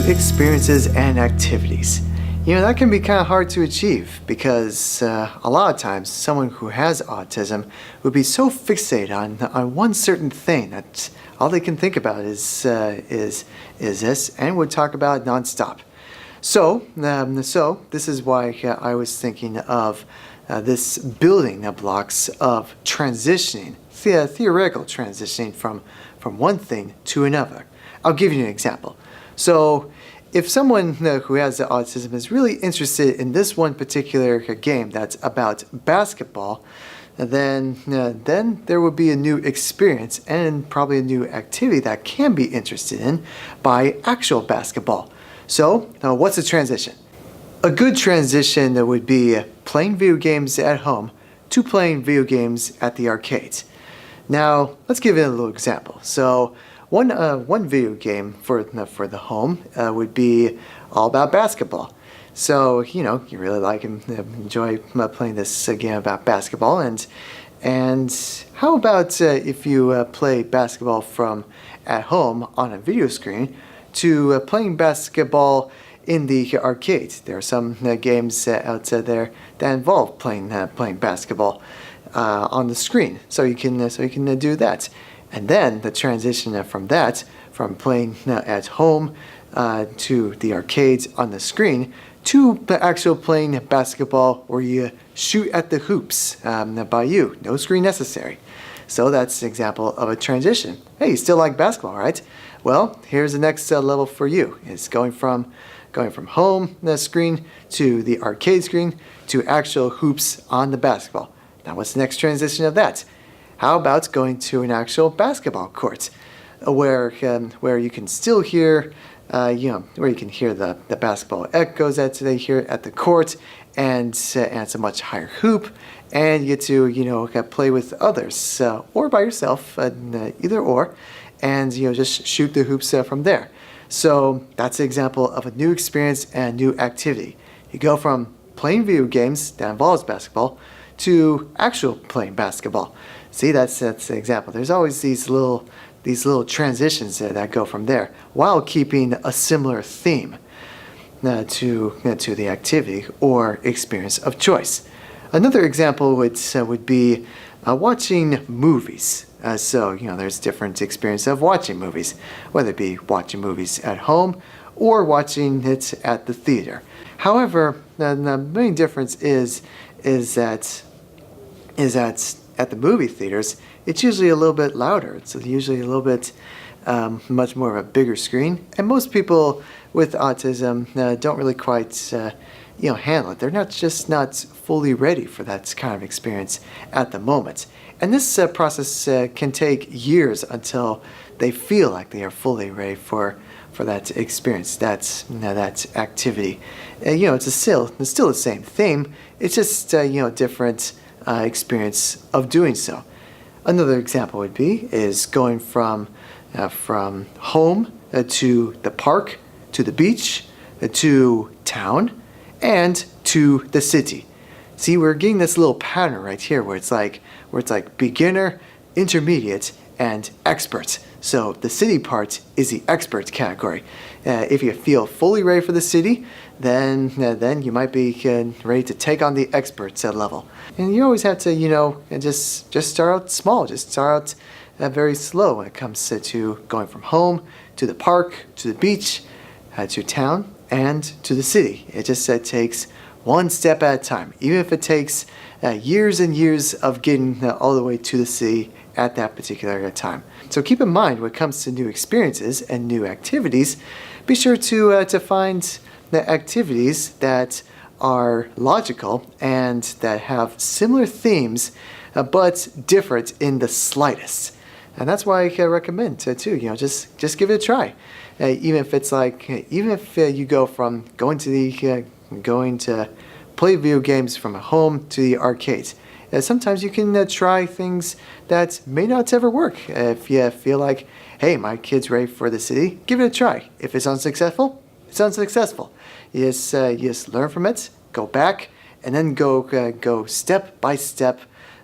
experiences and activities. That can be kind of hard to achieve because a lot of times someone who has autism would be so fixated on one certain thing that all they can think about is this, and would talk about it nonstop. So this is why I was thinking of this building the blocks of transitioning, theoretical transitioning from one thing to another. I'll give you an example. So if someone who has autism is really interested in this one particular game that's about basketball, then there would be a new experience and probably a new activity that can be interested in by actual basketball. So what's a transition? A good transition would be playing video games at home to playing video games at the arcades. Now let's give it a little example. So one video game for the home would be all about basketball. So you really like and enjoy playing this game about basketball, and how about if you play basketball from at home on a video screen to playing basketball in the arcades? There are some games out there that involve playing basketball on the screen, so you can do that. And then the transition from playing at home to the arcades on the screen to the actual playing basketball where you shoot at the hoops by you, no screen necessary. So that's an example of a transition. Hey, you still like basketball, right? Well, here's the next level for you. It's going from home the screen to the arcade screen to actual hoops on the basketball. Now what's the next transition of that? How about going to an actual basketball court where you can still hear, where you can hear the basketball echoes that they hear at the court, and it's a much higher hoop, and you get to play with others or by yourself, either or, and just shoot the hoops from there. So that's an example of a new experience and a new activity. You go from playing video games that involves basketball to actual playing basketball. See, that's an example. There's always these little transitions that go from there, while keeping a similar theme to the activity or experience of choice. Another example would be watching movies. So there's different experience of watching movies, whether it be watching movies at home or watching it at the theater. However, the main difference is that at the movie theaters, it's usually a little bit louder. It's usually a little bit much more of a bigger screen, and most people with autism don't really quite handle it. They're not fully ready for that kind of experience at the moment, and this process can take years until they feel like they are fully ready for that experience, that activity. It's still the same theme. It's just different experience of doing so. Another example would be going from home to the park, to the beach, to town, and to the city. See, we're getting this little pattern right here where it's like beginner, intermediate, and expert. So the city part is the expert category. If you feel fully ready for the city, then you might be ready to take on the expert level. And you always have to just start out small. Just start out very slow when it comes to going from home to the park, to the beach, to town, and to the city. It just takes one step at a time, even if it takes years and years of getting all the way to the city at that particular time. So keep in mind, when it comes to new experiences and new activities, be sure to find the activities that are logical and that have similar themes, but different in the slightest. And that's why I recommend too. Just give it a try. Even if you go from going to play video games from home to the arcades. Sometimes you can try things that may not ever work. If you feel like, hey, my kid's ready for the city, give it a try. If it's unsuccessful, it's unsuccessful. You just learn from it, go back, and then go step by step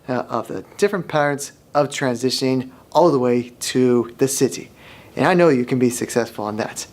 of the different patterns of transitioning all the way to the city. And I know you can be successful on that.